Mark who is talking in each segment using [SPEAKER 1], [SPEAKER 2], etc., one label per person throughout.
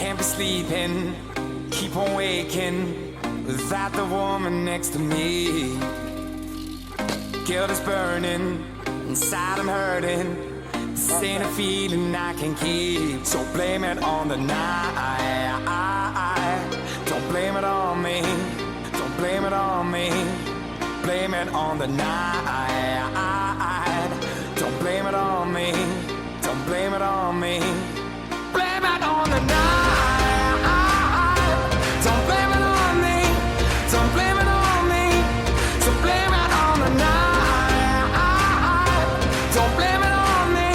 [SPEAKER 1] can't be sleeping, keep on waking without the woman next to me. Guilt is burning, inside I'm hurting. This ain't a feeling I can keep. So blame it on the night. Don't blame it on me. Don't blame it on me. Blame it on the night. Don't blame it on me. Don't blame it on me. Blame it on the night. Don't blame it on me. Don't blame it on me. So blame it on the night. Don't blame it on me.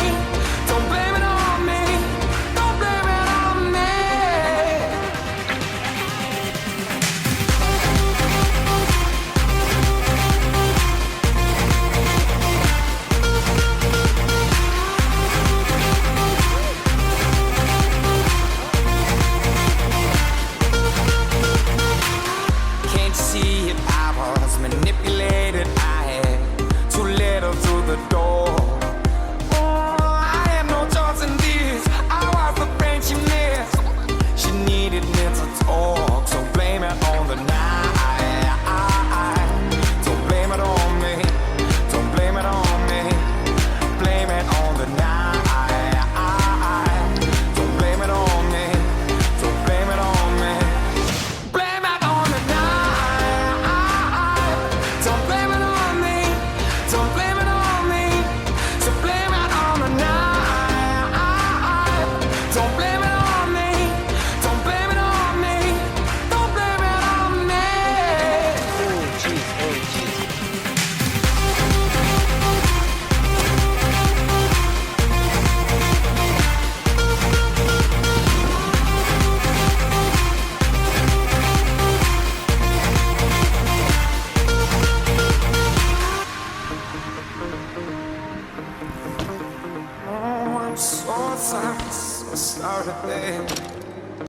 [SPEAKER 1] Don't blame it on me. Don't blame it on me. Can't you see it? I was manipulated. I had too little through the door. Oh, I had no choice in this. I was the friend she missed. She needed me to talk, so blame it on the night. Don't blame it on me. Don't blame it on me. Blame it on the night. Don't blame it on me. Don't blame it on me. Blame it on the night. Don't blame it on me. Don't blame it on me. So blame it on the night. Don't blame it on me. Don't blame it on me. Don't blame it on me. Oh jeez, oh jeez. Oh, I'm so sorry, babe.